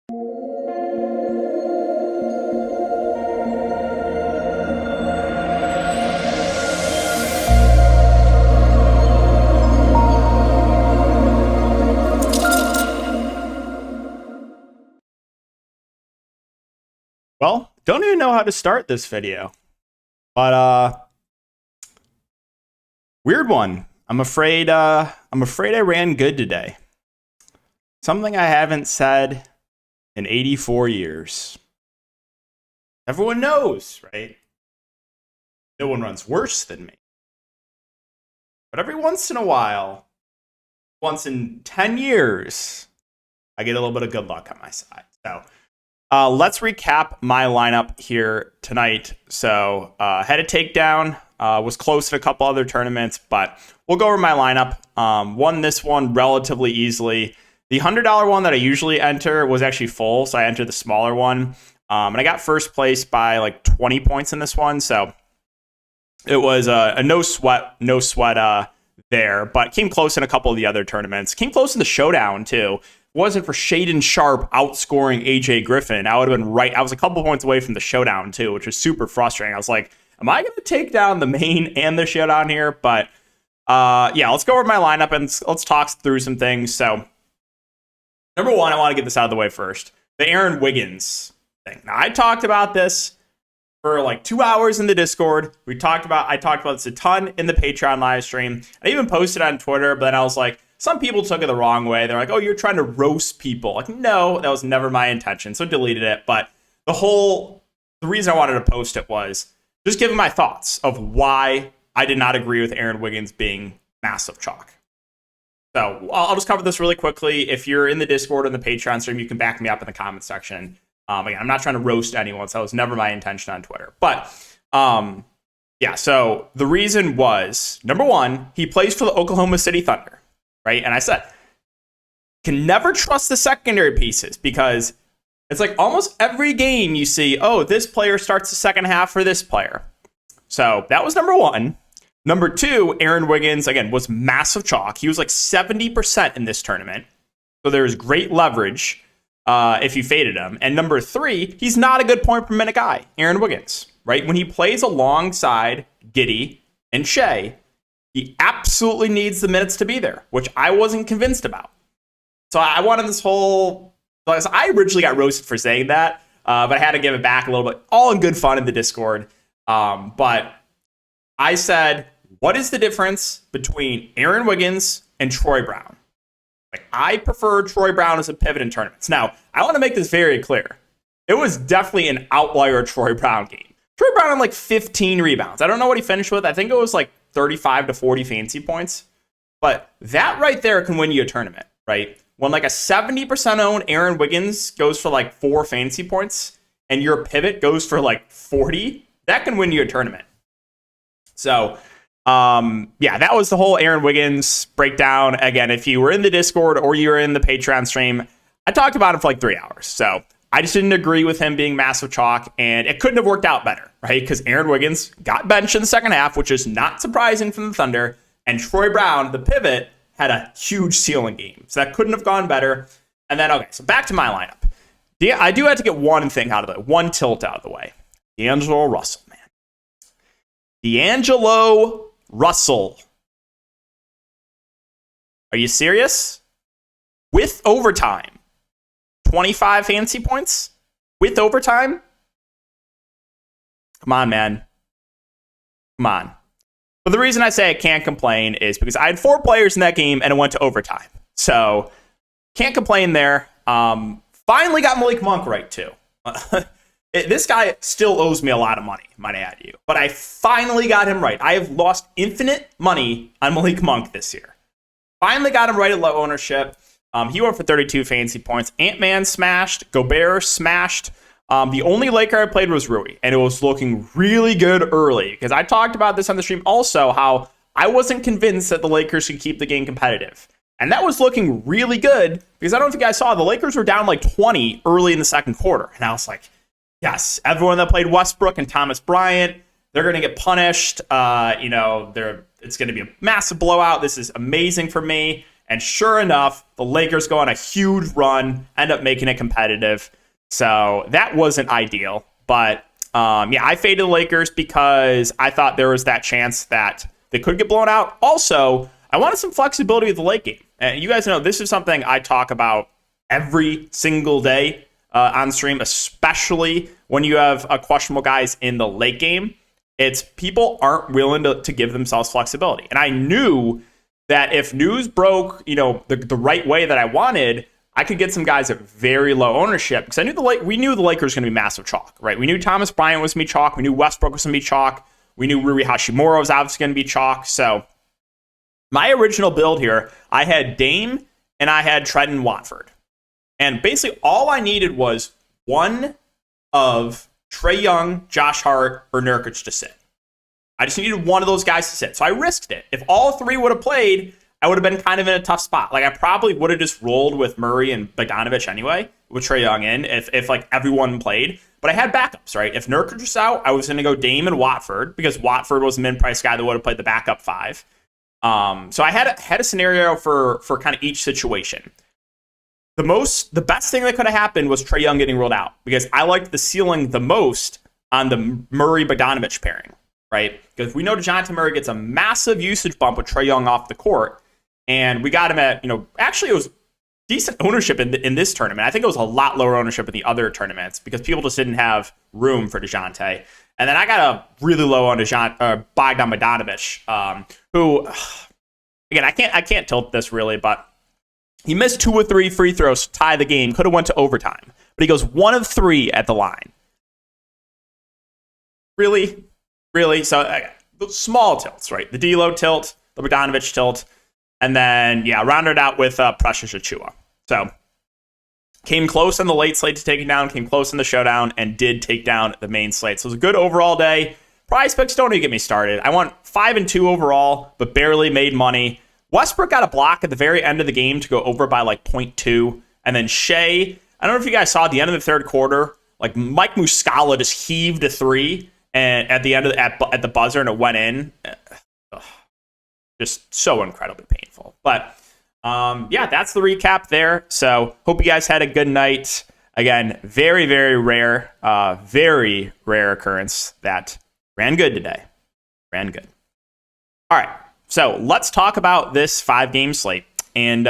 Well, don't even know how to start this video, but weird one. I'm afraid I ran good today. Something I haven't said in 84 years. Everyone knows, right? No one runs worse than me. But every once in a while, once in 10 years, I get a little bit of good luck on my side. So let's recap my lineup here tonight. So had a takedown, was close in a couple other tournaments, but we'll go over my lineup. Won this one relatively easily. The $100 one that I usually enter was actually full, so I entered the smaller one. And I got first place by like 20 points in this one, so it was a no sweat there, but came close in a couple of the other tournaments. Came close in the showdown, too. Wasn't for Shaedon Sharpe outscoring AJ Griffin, I would have been right. I was a couple points away from the showdown, too, which was super frustrating. I was like, am I going to take down the main and the showdown here? But yeah, let's go over my lineup and let's talk through some things. So, number one, I want to get this out of the way first. The Aaron Wiggins thing. Now, I talked about this for like 2 hours in the Discord. I talked about this a ton in the Patreon live stream. I even posted on Twitter, but then I was like, some people took it the wrong way. They're like, oh, you're trying to roast people. Like, no, that was never my intention. So deleted it. But the reason I wanted to post it was just giving my thoughts of why I did not agree with Aaron Wiggins being massive chalk. So I'll just cover this really quickly. If you're in the Discord and the Patreon stream, you can back me up in the comment section. Again, I'm not trying to roast anyone, so that was never my intention on Twitter. But yeah, so the reason was, number one, he plays for the Oklahoma City Thunder, right? And I said, can never trust the secondary pieces because it's like almost every game you see, oh, this player starts the second half for this player. So that was number one. Number two, Aaron Wiggins, again, was massive chalk. He was like 70% in this tournament. So there's great leverage if you faded him. And number three, he's not a good point per minute guy, Aaron Wiggins, right? When he plays alongside Giddey and Shea, he absolutely needs the minutes to be there, which I wasn't convinced about. So I wanted this whole... I originally got roasted for saying that, but I had to give it back a little bit, all in good fun in the Discord. But I said, what is the difference between Aaron Wiggins and Troy Brown? Like, I prefer Troy Brown as a pivot in tournaments. Now, I want to make this very clear. It was definitely an outlier Troy Brown game. Troy Brown had like 15 rebounds. I don't know what he finished with. I think it was like 35 to 40 fancy points. But that right there can win you a tournament, right? When like a 70% owned Aaron Wiggins goes for like 4 fancy points and your pivot goes for like 40, that can win you a tournament. So, yeah, that was the whole Aaron Wiggins breakdown. Again, if you were in the Discord or you were in the Patreon stream, I talked about him for like 3 hours. So I just didn't agree with him being massive chalk, and it couldn't have worked out better, right? Because Aaron Wiggins got benched in the second half, which is not surprising from the Thunder, and Troy Brown, the pivot, had a huge ceiling game. So that couldn't have gone better. And then, okay, so back to my lineup. I do have to get one thing out of the way, one tilt out of the way. D'Angelo Russell, man. D'Angelo Russell. Are you serious? With overtime. 25 fancy points? With overtime? Come on, man. Come on. But the reason I say I can't complain is because I had 4 players in that game and it went to overtime. So, can't complain there. Finally got Malik Monk right, too. This guy still owes me a lot of money, might I add you. But I finally got him right. I have lost infinite money on Malik Monk this year. Finally got him right at low ownership. He went for 32 fancy points. Ant-Man smashed. Gobert smashed. The only Laker I played was Rui, and it was looking really good early. Because I talked about this on the stream also, how I wasn't convinced that the Lakers could keep the game competitive. And that was looking really good, because I don't know if you guys saw, the Lakers were down like 20 early in the second quarter. And I was like, yes, everyone that played Westbrook and Thomas Bryant, they're going to get punished. It's going to be a massive blowout. This is amazing for me. And sure enough, the Lakers go on a huge run, end up making it competitive. So that wasn't ideal. But I faded the Lakers because I thought there was that chance that they could get blown out. Also, I wanted some flexibility with the late game. And you guys know this is something I talk about every single day on stream, especially when you have questionable guys in the late game. It's people aren't willing to give themselves flexibility. And I knew that if news broke, the right way that I wanted, I could get some guys at very low ownership because I knew we knew the Lakers were going to be massive chalk, right? We knew Thomas Bryant was going to be chalk. We knew Westbrook was going to be chalk. We knew Rui Hachimura was obviously going to be chalk. So my original build here, I had Dame and I had Trenton Watford. And basically all I needed was one of Trae Young, Josh Hart, or Nurkic to sit. I just needed one of those guys to sit. So I risked it. If all three would have played, I would have been kind of in a tough spot. Like I probably would have just rolled with Murray and Bogdanovic anyway, with Trae Young in, if like everyone played. But I had backups, right? If Nurkic was out, I was going to go Dame and Watford because Watford was the min-price guy that would have played the backup five. So I had a scenario for kind of each situation. The best thing that could have happened was Trae Young getting ruled out because I liked the ceiling the most on the Murray-Bogdanovic pairing, right? Because we know DeJounte Murray gets a massive usage bump with Trae Young off the court, and we got him at, actually it was decent ownership in this tournament. I think it was a lot lower ownership in the other tournaments because people just didn't have room for DeJounte. And then I got a really low on Bogdan Bogdanovic, who, again, I can't tilt this really, but he missed 2 of 3 free throws to tie the game. Could have went to overtime. But he goes 1 of 3 at the line. Really? So small tilts, right? The D'Lo tilt, the Bogdanovic tilt, and then, rounded out with Precious Achiuwa. So came close on the late slate to taking down, came close in the showdown, and did take down the main slate. So it was a good overall day. Prize picks don't even get me started. I went 5-2 overall, but barely made money. Westbrook got a block at the very end of the game to go over by like 0.2. And then Shea, I don't know if you guys saw at the end of the third quarter, like Mike Muscala just heaved a 3 and at the end of at the buzzer and it went in. Just so incredibly painful. But that's the recap there. So hope you guys had a good night. Again, very, very rare occurrence that ran good today. Ran good. All right. So let's talk about this 5-game slate. And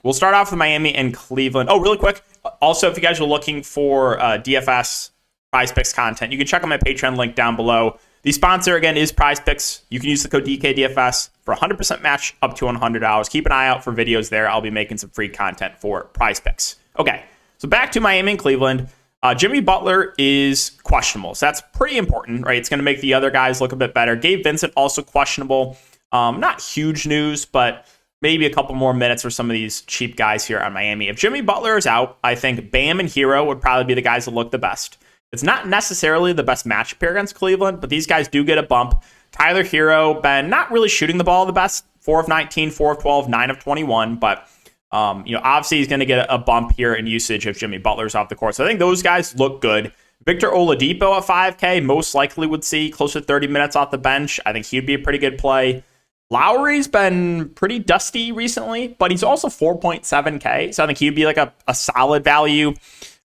we'll start off with Miami and Cleveland. Oh, really quick. Also, if you guys are looking for DFS Prize Picks content, you can check out my Patreon link down below. The sponsor, again, is Prize Picks. You can use the code DKDFS for 100% match up to $100. Keep an eye out for videos there. I'll be making some free content for Prize Picks. Okay, so back to Miami and Cleveland. Jimmy Butler is questionable. So that's pretty important, right? It's going to make the other guys look a bit better. Gabe Vincent also questionable. Not huge news, but maybe a couple more minutes for some of these cheap guys here on Miami. If Jimmy Butler is out, I think Bam and Hero would probably be the guys that look the best. It's not necessarily the best matchup here against Cleveland, but these guys do get a bump. Tyler Hero, been not really shooting the ball the best. 4 of 19, 4 of 12, 9 of 21, but obviously he's going to get a bump here in usage if Jimmy Butler's off the court. So I think those guys look good. Victor Oladipo at 5K most likely would see close to 30 minutes off the bench. I think he'd be a pretty good play. Lowry's been pretty dusty recently, but he's also 4.7K, so I think he'd be like a solid value.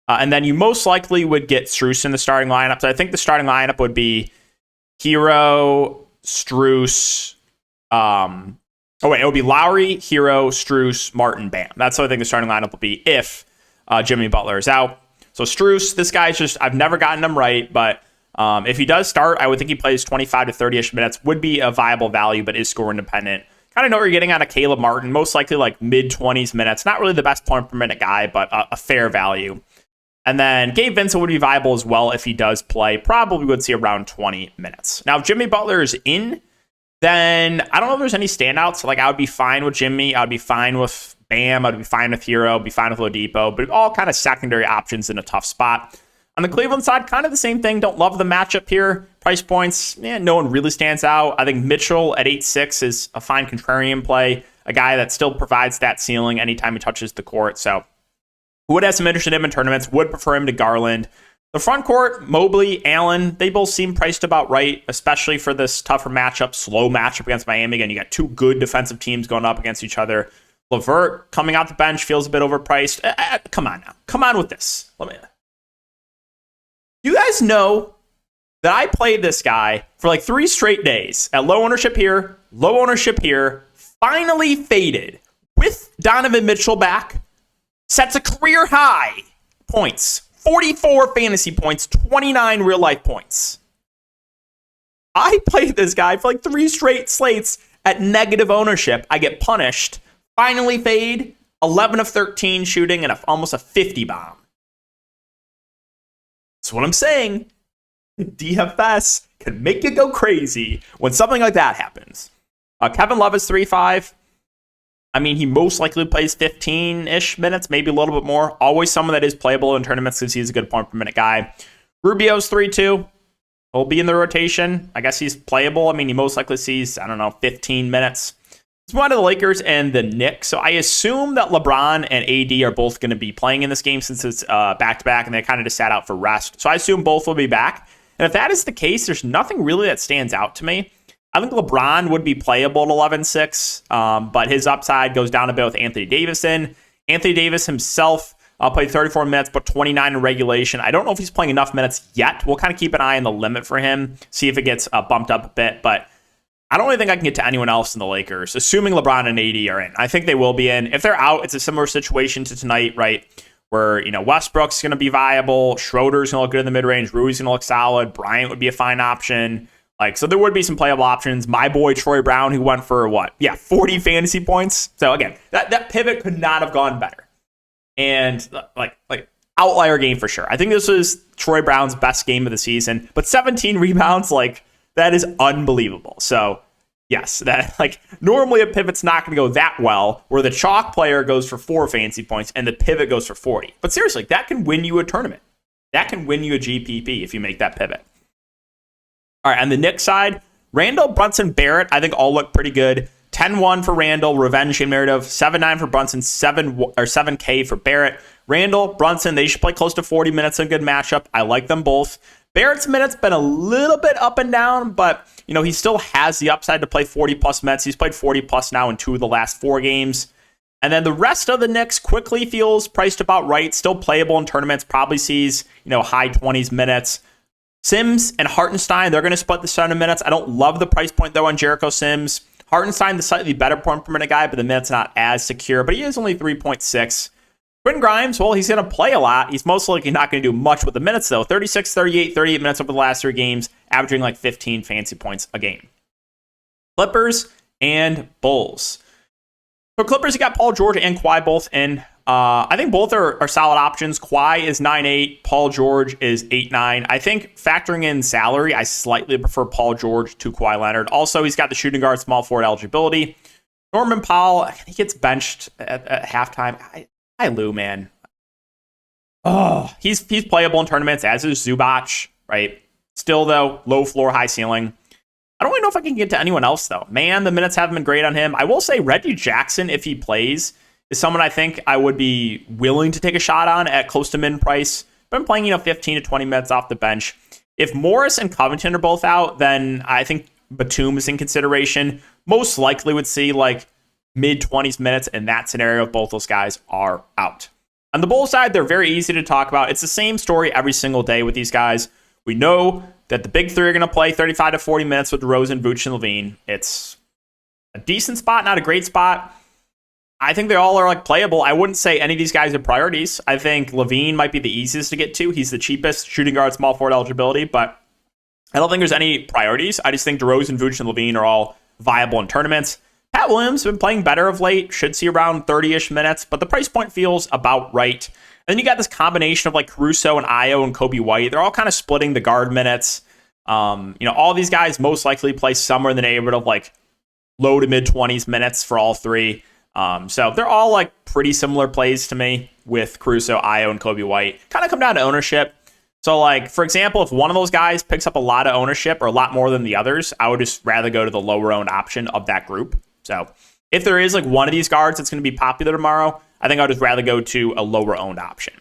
And then you most likely would get Strus in the starting lineup. So I think the starting lineup would be Hero, Strus. It would be Lowry, Hero, Strus, Martin, Bam. That's what I think the starting lineup will be if Jimmy Butler is out. So Strus, this guy's just, I've never gotten him right, but if he does start, I would think he plays 25 to 30-ish minutes, would be a viable value, but is score independent. Kind of know what you're getting out of Caleb Martin, most likely like mid-20s minutes. Not really the best point per minute guy, but a fair value. And then Gabe Vincent would be viable as well if he does play. Probably would see around 20 minutes. Now, if Jimmy Butler is in, then I don't know if there's any standouts. Like, I would be fine with Jimmy. I would be fine with Bam. I'd be fine with Hero. I'd be fine with Oladipo. But all kind of secondary options in a tough spot. On the Cleveland side, kind of the same thing. Don't love the matchup here. Price points, no one really stands out. I think Mitchell at 8.6 is a fine contrarian play. A guy that still provides that ceiling anytime he touches the court. So who would have some interest in him in tournaments, would prefer him to Garland. The front court, Mobley, Allen, they both seem priced about right, especially for this tougher matchup, slow matchup against Miami. Again, you got two good defensive teams going up against each other. LeVert coming out the bench feels a bit overpriced. Come on now. Come on with this. You guys know that I played this guy for like 3 straight days at low ownership here, finally faded with Donovan Mitchell back, sets a career high points, 44 fantasy points, 29 real life points. I played this guy for like 3 straight slates at negative ownership. I get punished, finally fade, 11 of 13 shooting, and almost a 50 bomb. That's what I'm saying. DFS can make you go crazy when something like that happens. Kevin Love is 3.5. I mean, he most likely plays 15-ish minutes, maybe a little bit more. Always someone that is playable in tournaments because he's a good point per minute guy. Rubio's 3.2. He'll be in the rotation. I guess he's playable. I mean, he most likely sees, 15 minutes. It's one of the Lakers and the Knicks. So I assume that LeBron and AD are both going to be playing in this game since it's back-to-back and they kind of just sat out for rest. So I assume both will be back. And if that is the case, there's nothing really that stands out to me. I think LeBron would be playable at 11-6, but his upside goes down a bit with Anthony Davis in. Anthony Davis himself played 34 minutes, but 29 in regulation. I don't know if he's playing enough minutes yet. We'll kind of keep an eye on the limit for him, see if it gets bumped up a bit, but I don't really think I can get to anyone else in the Lakers, assuming LeBron and AD are in. I think they will be in. If they're out, it's a similar situation to tonight, right? Where, Westbrook's going to be viable. Schroeder's going to look good in the mid-range. Rui's going to look solid. Bryant would be a fine option. So there would be some playable options. My boy, Troy Brown, who went for 40 fantasy points. So again, that pivot could not have gone better. And like outlier game for sure. I think this was Troy Brown's best game of the season, but 17 rebounds, that is unbelievable. So yes, that normally a pivot's not going to go that well, where the chalk player goes for 4 fantasy points and the pivot goes for 40. But seriously, that can win you a tournament. That can win you a GPP if you make that pivot. All right, on the Knicks side, Randall, Brunson, Barrett, I think all look pretty good. 10-1 for Randall, revenge game narrative. 7-9 for Brunson, 7K for Barrett. Randall, Brunson, they should play close to 40 minutes in a good matchup. I like them both. Barrett's minutes been a little bit up and down, but he still has the upside to play 40-plus minutes. He's played 40-plus now in 2 of the last 4 games. And then the rest of the Knicks quickly feels priced about right, still playable in tournaments, probably sees, high 20s minutes. Sims and Hartenstein, they're going to split the 7 minutes. I don't love the price point, though, on Jericho Sims. Hartenstein, the slightly better point per minute guy, but the minutes not as secure. But he is only 3.6. Quentin Grimes, well, he's going to play a lot. He's most likely not going to do much with the minutes, though. 36, 38, 38 minutes over the last 3 games, averaging 15 fantasy points a game. Clippers and Bulls. For Clippers, you got Paul George and Kawhi both in. I think both are solid options. Kawhi is 9.8. Paul George is 8.9. I think factoring in salary, I slightly prefer Paul George to Kawhi Leonard. Also, he's got the shooting guard, small forward eligibility. Norman Powell, he gets benched at halftime. Hi, Lou, man. Oh, he's playable in tournaments, as is Zubac, right? Still, though, low floor, high ceiling. I don't really know if I can get to anyone else, though. Man, the minutes haven't been great on him. I will say Reggie Jackson, if he plays, is someone I think I would be willing to take a shot on at close to min price. Been playing, 15 to 20 minutes off the bench. If Morris and Covington are both out, then I think Batum is in consideration. Most likely would see mid-20s minutes in that scenario if both those guys are out. On the Bulls side, they're very easy to talk about. It's the same story every single day with these guys. We know that the big 3 are going to play 35 to 40 minutes with DeRozan, Vooch, and Levine. It's a decent spot, not a great spot. I think they all are playable. I wouldn't say any of these guys are priorities. I think Levine might be the easiest to get to. He's the cheapest shooting guard, small forward eligibility, but I don't think there's any priorities. I just think DeRozan, Vooch, and Levine are all viable in tournaments. Pat Williams has been playing better of late. Should see around 30-ish minutes, but the price point feels about right. And then you got this combination of Caruso and Ayo and Kobe White. They're all kind of splitting the guard minutes. All these guys most likely play somewhere in the neighborhood of low to mid 20s minutes for all 3. So they're all pretty similar plays to me with Caruso, Ayo, and Kobe White. Kind of come down to ownership. So for example, if one of those guys picks up a lot of ownership or a lot more than the others, I would just rather go to the lower owned option of that group. So if there is one of these guards that's going to be popular tomorrow, I think I would just rather go to a lower owned option.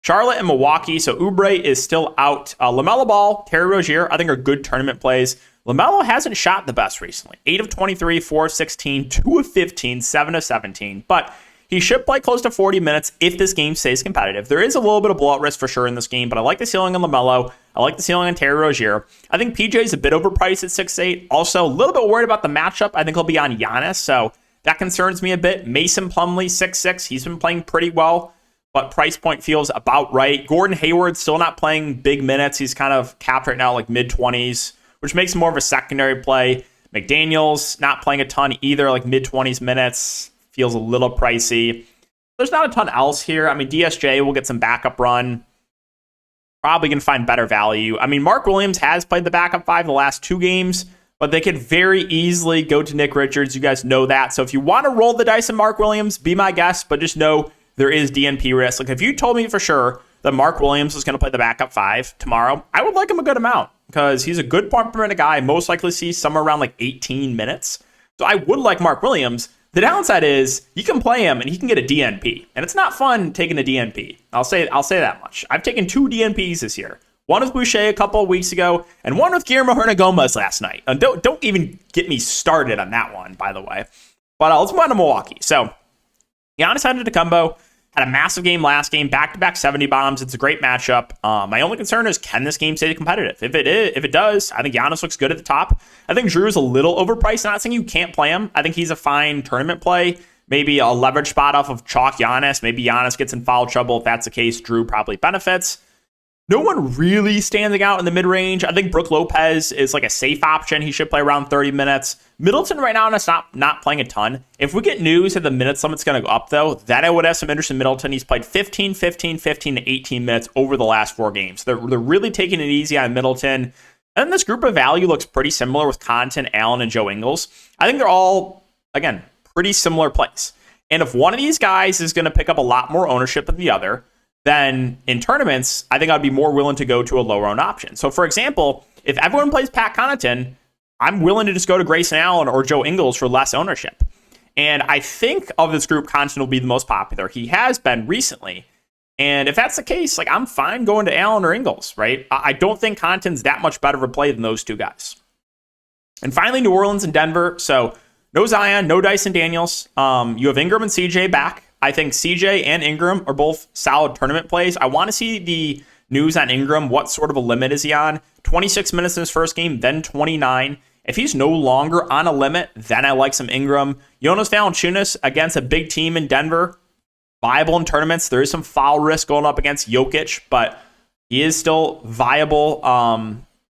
Charlotte and Milwaukee. So Oubre is still out. LaMelo Ball, Terry Rozier, I think are good tournament plays. LaMelo hasn't shot the best recently. 8 of 23, 4 of 16, 2 of 15, 7 of 17. But he should play close to 40 minutes if this game stays competitive. There is a little bit of blowout risk for sure in this game, but I like the ceiling on LaMelo. I like the ceiling on Terry Rozier. I think PJ is a bit overpriced at 6'8". Also, a little bit worried about the matchup. I think he'll be on Giannis, so that concerns me a bit. Mason Plumlee, 6'6". He's been playing pretty well, but price point feels about right. Gordon Hayward still not playing big minutes. He's kind of capped right now like mid-20s, which makes him more of a secondary play. McDaniels not playing a ton either, like mid-20s minutes. Feels a little pricey. There's not a ton else here. I mean, DSJ will get some backup run. Probably going to find better value. I mean, Mark Williams has played the backup 5 the last 2 games, but they could very easily go to Nick Richards. You guys know that. So if you want to roll the dice on Mark Williams, be my guest, but just know there is DNP risk. Like if you told me for sure that Mark Williams was going to play the backup 5 tomorrow, I would like him a good amount because he's a good point per minute guy. Most likely see somewhere around like 18 minutes. So I would like Mark Williams. The downside is you can play him and he can get a DNP, and it's not fun taking a DNP. I'll say that much. I've taken 2 DNPs this year. One with Boucher a couple of weeks ago, and one with Guillermo Hernangomez last night. And don't even get me started on that one, by the way. But let's move on to Milwaukee. So Giannis Antetokounmpo had a massive game last game, back-to-back 70 bombs. It's a great matchup. My only concern is, can this game stay competitive? If it does, I think Giannis looks good at the top. I think Drew is a little overpriced. Not saying you can't play him. I think he's a fine tournament play. Maybe a leverage spot off of chalk Giannis. Maybe Giannis gets in foul trouble. If that's the case, Drew probably benefits. No one really standing out in the mid-range. I think Brook Lopez is like a safe option. He should play around 30 minutes. Middleton right now is not playing a ton. If we get news that the minutes limit's going to go up, though, then I would have some interest in Middleton. He's played 15 to 18 minutes over the last 4 games. They're really taking it easy on Middleton. And this group of value looks pretty similar with Connaughton, Allen, and Joe Ingles. I think they're all, again, pretty similar plays. And if one of these guys is going to pick up a lot more ownership than the other, then in tournaments, I think I'd be more willing to go to a lower-owned option. So, for example, if everyone plays Pat Connaughton, I'm willing to just go to Grayson Allen or Joe Ingles for less ownership. And I think of this group, Connaughton will be the most popular. He has been recently. And if that's the case, like I'm fine going to Allen or Ingles, right? I don't think Connaughton's that much better of a play than those 2 guys. And finally, New Orleans and Denver. So no Zion, no Dyson Daniels. You have Ingram and CJ back. I think CJ and Ingram are both solid tournament plays. I want to see the news on Ingram. What sort of a limit is he on? 26 minutes in his first game, then 29. If he's no longer on a limit, then I like some Ingram. Jonas Valanciunas against a big team in Denver. Viable in tournaments. There is some foul risk going up against Jokic, but he is still viable.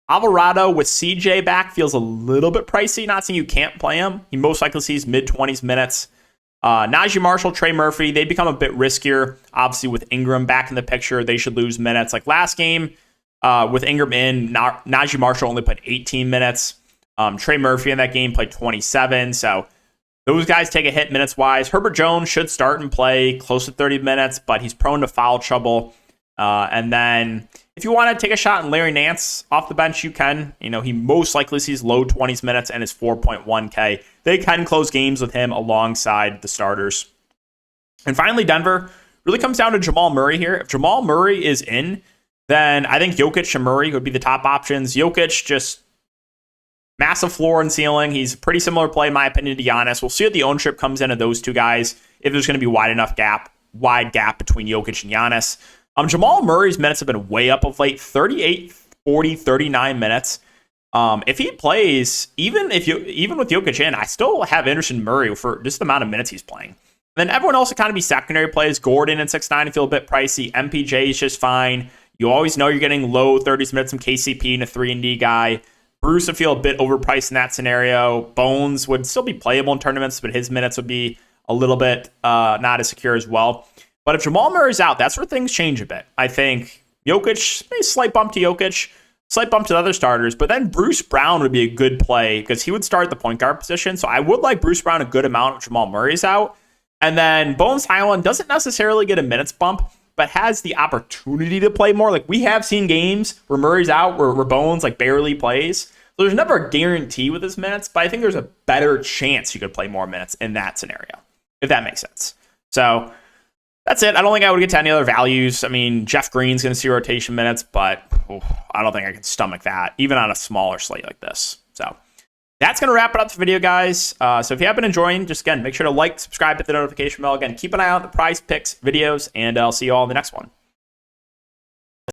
Alvarado with CJ back feels a little bit pricey. Not saying you can't play him. He most likely sees mid-20s minutes. Najee Marshall, Trey Murphy, they become a bit riskier. Obviously, with Ingram back in the picture, they should lose minutes. Like last game, with Ingram in, Najee Marshall only played 18 minutes. Trey Murphy in that game played 27. So those guys take a hit minutes-wise. Herbert Jones should start and play close to 30 minutes, but he's prone to foul trouble. And then if you want to take a shot on Larry Nance off the bench, you can. You know, he most likely sees low 20s minutes and is 4.1K. They can close games with him alongside the starters. And finally, Denver really comes down to Jamal Murray here. If Jamal Murray is in, then I think Jokic and Murray would be the top options. Jokic, just massive floor and ceiling. He's a pretty similar play, in my opinion, to Giannis. We'll see what the ownership comes in of those 2 guys, if there's going to be wide gap between Jokic and Giannis. Jamal Murray's minutes have been way up of late, 38, 40, 39 minutes. If he plays, even with Jokic in, I still have interest in Murray for just the amount of minutes he's playing. Then everyone else will kind of be secondary plays. Gordon and 6'9" feel a bit pricey. MPJ is just fine. You always know you're getting low 30s minutes from KCP and a 3-and-D guy. Bruce would feel a bit overpriced in that scenario. Bones would still be playable in tournaments, but his minutes would be a little bit not as secure as well. But if Jamal Murray's out, that's where things change a bit. I think Jokic, maybe slight bump to Jokic, slight bump to the other starters, but then Bruce Brown would be a good play because he would start the point guard position. So I would like Bruce Brown a good amount if Jamal Murray's out. And then Bones Highland doesn't necessarily get a minutes bump, but has the opportunity to play more. Like we have seen games where Murray's out, where Bones like barely plays. So there's never a guarantee with his minutes, but I think there's a better chance you could play more minutes in that scenario, if that makes sense. So that's it. I don't think I would get to any other values. I mean, Jeff Green's going to see rotation minutes, but I don't think I can stomach that, even on a smaller slate like this. So that's going to wrap it up for the video, guys. So if you have been enjoying, just again, make sure to like, subscribe, hit the notification bell. Again, keep an eye out on the Prize Picks videos, and I'll see you all in the next one.